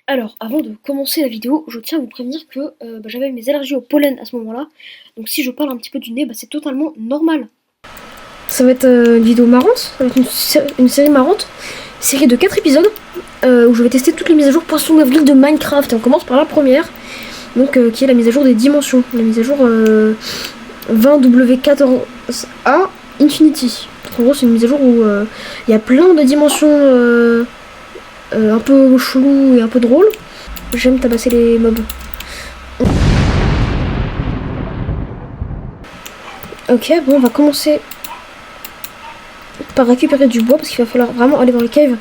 Alors, avant de commencer la vidéo, je tiens à vous prévenir que j'avais mes allergies au pollen à ce moment-là. Donc si je parle un petit peu du nez, c'est totalement normal. Ça va être une vidéo marrante, ça va être une série marrante. Série de 4 épisodes où je vais tester toutes les mises à jour Poisson d'avril de Minecraft. Et on commence par la première, donc qui est la mise à jour des dimensions. La mise à jour 20W14A Infinity. En gros, c'est une mise à jour où il y a plein de dimensions un peu chelou et un peu drôle. J'aime tabasser les mobs. Ok, bon, on va commencer par récupérer du bois parce qu'il va falloir vraiment aller dans les caves.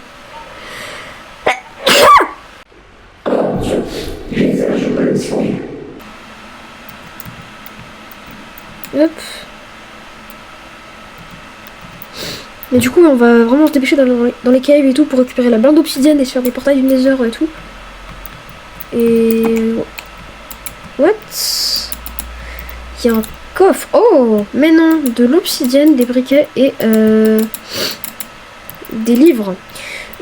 Hop. Mais du coup, on va vraiment se dépêcher d'aller dans les caves et tout pour récupérer la blinde d'obsidienne et se faire des portails du Nether et tout. Et... What? Il y a un coffre. Oh! Mais non! De l'obsidienne, des briquets et des livres.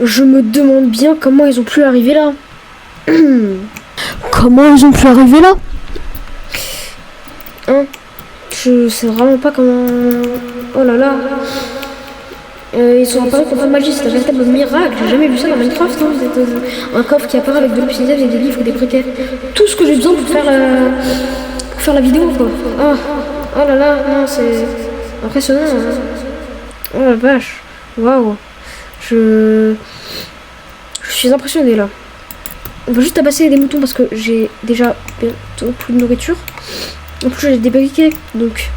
Je me demande bien comment ils ont pu arriver là. Comment ils ont pu arriver là? Hein? Je sais vraiment pas comment... Oh là là! Ils sont apparus contre la magie, c'est un véritable miracle. J'ai jamais vu ça dans Minecraft. Hein. Un coffre qui apparaît avec de l'obsidienne et des livres et des briquets. Tout ce que j'ai besoin pour faire la vidéo, quoi. Oh là là, non, c'est impressionnant. Hein. Oh la vache. Waouh. Je suis impressionné là. On va juste tabasser des moutons parce que j'ai déjà bientôt plus de nourriture. En plus, j'ai des briquets, donc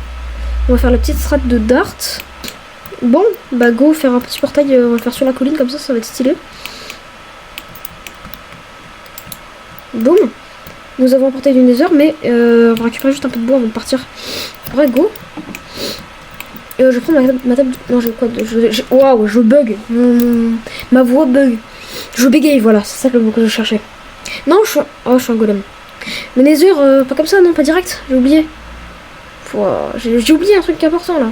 on va faire la petite strat de Dart. Bon, bah go faire un petit portail, on va le faire sur la colline comme ça va être stylé. Boum. Nous avons un portail du Nether, mais on va récupérer juste un peu de bois avant de partir. Ouais, go. Je prends ma table... Non, j'ai quoi de... Waouh, je bug. Ma voix bug. Je bégaye, voilà, c'est ça le mot que je cherchais. Non, je suis un golem. Le Nether, pas comme ça, non, pas direct, j'ai oublié. J'ai oublié un truc important, là.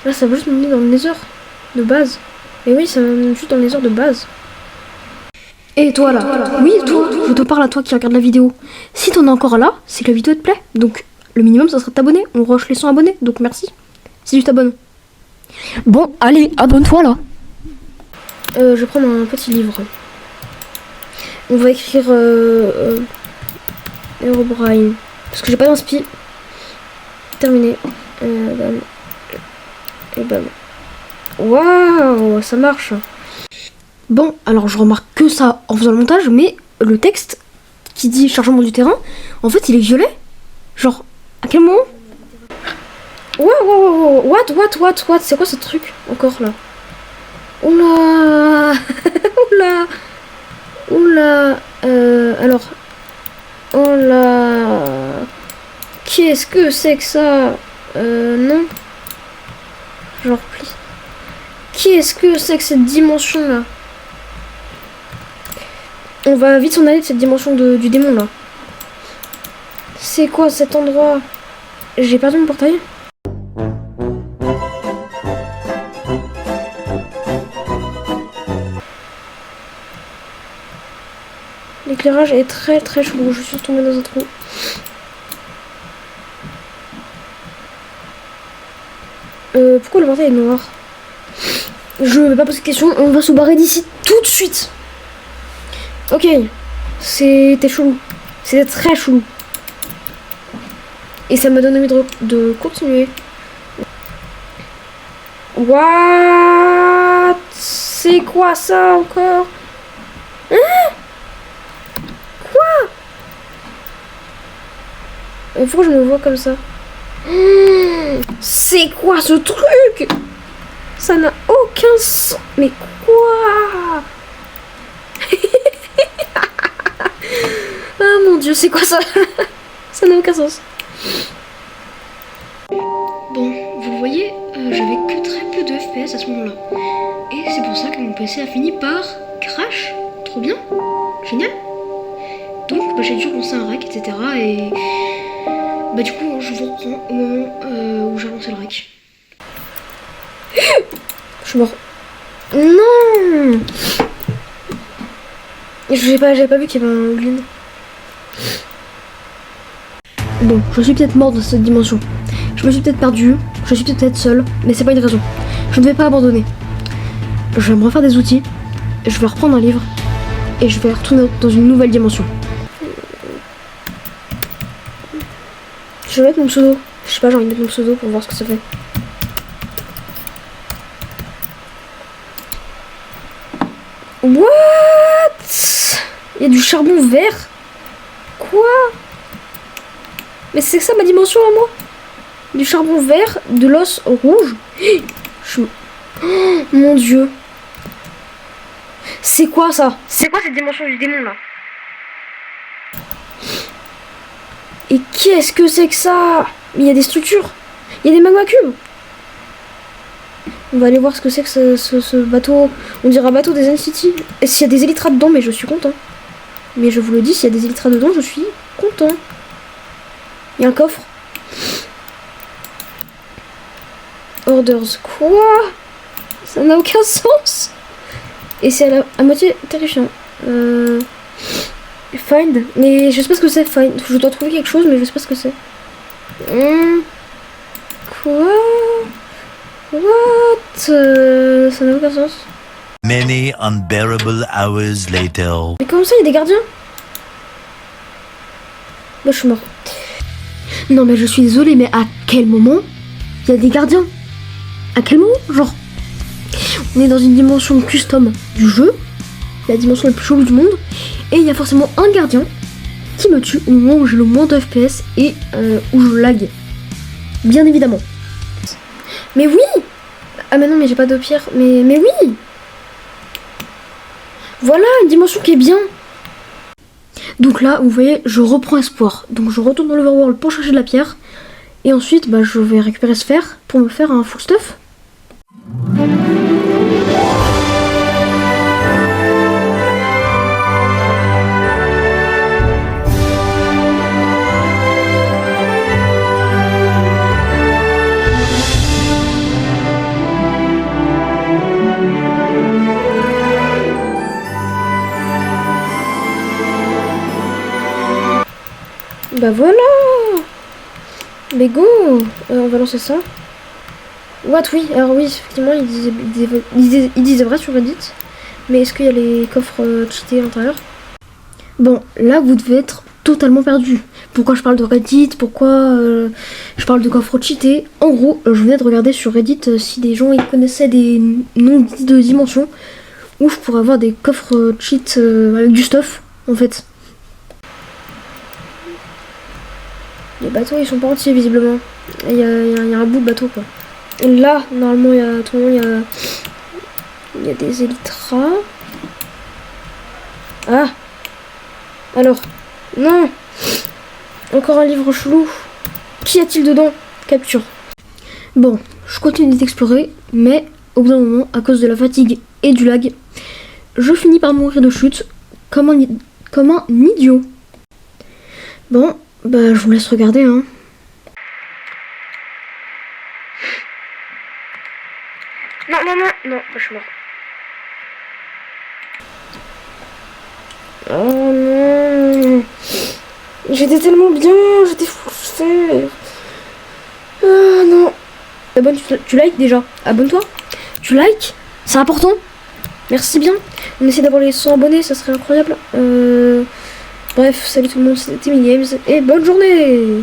Là, ça va juste m'emmener dans le Nether de base. Et oui, ça m'emmène juste dans le Nether de base. Et toi là, oui, toi, je te parle à toi qui regarde la vidéo. Si t'en es encore là, c'est que la vidéo te plaît. Donc, le minimum, ça serait de t'abonner. On rush les 100 abonnés, donc merci. Si tu t'abonnes. Bon, allez, abonne-toi là. Je vais prendre un petit livre. On va écrire Herobrine. Parce que j'ai pas d'inspi. Terminé. Bam. Et bam. Waouh, ça marche. Bon, alors je remarque que ça en faisant le montage, mais le texte qui dit chargement du terrain, en fait il est violet. Genre, à quel moment? Wow, what? C'est quoi ce truc encore là? Oula. Oula. Alors. Oh là. Qu'est-ce que c'est que ça? Non. Genre, please. Qu'est-ce que c'est que cette dimension là? On va vite s'en aller de cette dimension du démon là. C'est quoi cet endroit? J'ai perdu mon portail. L'éclairage est très chelou. Je suis tombée dans un trou. Pourquoi le portail est noir? Je vais pas poser de questions. On va se barrer d'ici tout de suite. Ok. C'était chelou. C'était très chelou. Et ça me donne envie de continuer. What? C'est quoi ça encore? Hein? Quoi? Pourquoi je me vois comme ça? C'est quoi ce truc? Ça n'a aucun sens. Mais quoi? Ah mon dieu, c'est quoi ça? Ça n'a aucun sens. Bon, vous le voyez, j'avais que très peu de FPS à ce moment-là. Et c'est pour ça que mon PC a fini par crash. Trop bien. Génial. Donc j'ai dû lancer un rec, etc. Et bah du coup, je vous reprends au moment où j'ai lancé le rec. Je suis mort. Non. J'avais pas vu qu'il y avait un glin. Bon, je suis peut-être mort dans cette dimension. Je me suis peut-être perdu, je suis peut-être seule, mais c'est pas une raison. Je ne vais pas abandonner. Je vais me refaire des outils, je vais reprendre un livre, et je vais retourner dans une nouvelle dimension. Je vais mettre mon pseudo. Je sais pas, j'ai envie de mettre mon pseudo pour voir ce que ça fait. What? Il y a du charbon vert? Quoi? Mais c'est ça ma dimension à moi? Du charbon vert, de l'os rouge. Oh, mon dieu. C'est quoi ça? C'est quoi cette dimension du démon là? Et qu'est-ce que c'est que ça? Mais il y a des structures. Il y a des magma cubes. On va aller voir ce que c'est que ce bateau. On dirait bateau des N-City. Et s'il y a des élytras dedans, mais je suis content. Mais je vous le dis, s'il y a des élytras dedans, je suis content. Il y a un coffre. Orders. Quoi? Ça n'a aucun sens. Et c'est à moitié terrifiant. Find. Mais je sais pas ce que c'est, find. Je dois trouver quelque chose, mais je sais pas ce que c'est. Quoi? What? Ça n'a aucun sens. Many unbearable hours later. Mais comment ça, il y a des gardiens? Bah, je suis mort. Non, mais je suis désolée, mais à quel moment il y a des gardiens? À quel moment? Genre, on est dans une dimension custom du jeu, la dimension la plus chelou du monde, et il y a forcément un gardien qui me tue au moment où j'ai le moins de FPS et où je lag. Bien évidemment. Mais oui! Ah mais non, mais j'ai pas de pierre. Mais oui! Voilà, une dimension qui est bien. Donc là, vous voyez, je reprends espoir. Donc je retourne dans l'Overworld pour chercher de la pierre. Et ensuite, bah, je vais récupérer ce fer pour me faire un full stuff. Bah voilà. Mais go. On va lancer ça. What? Oui, alors oui, effectivement, il disait vrai sur Reddit. Mais est-ce qu'il y a les coffres cheatés à l'intérieur? Bon, là, vous devez être totalement perdu. Pourquoi je parle de Reddit? Pourquoi je parle de coffres cheatés? En gros, je venais de regarder sur Reddit si des gens ils connaissaient des noms de dimensions où je pourrais avoir des coffres cheat avec du stuff, en fait. Les bateaux ils sont pas entiers visiblement. Il y a un bout de bateau quoi. Et là normalement il y a des élytras. Ah. Alors. Non. Encore un livre chelou. Qu'y a-t-il dedans? Capture. Bon, je continue d'explorer, mais au bout d'un moment, à cause de la fatigue et du lag, je finis par mourir de chute comme un idiot. Bon. Bah, je vous laisse regarder, hein. Non, je suis mort. Oh non. J'étais tellement bien, j'étais frustrée. Ah non. Abonne, tu likes déjà. Abonne-toi. Tu likes, c'est important. Merci bien. On essaie d'avoir les 100 abonnés, ça serait incroyable. Bref, salut tout le monde, c'était Timmy Games et bonne journée!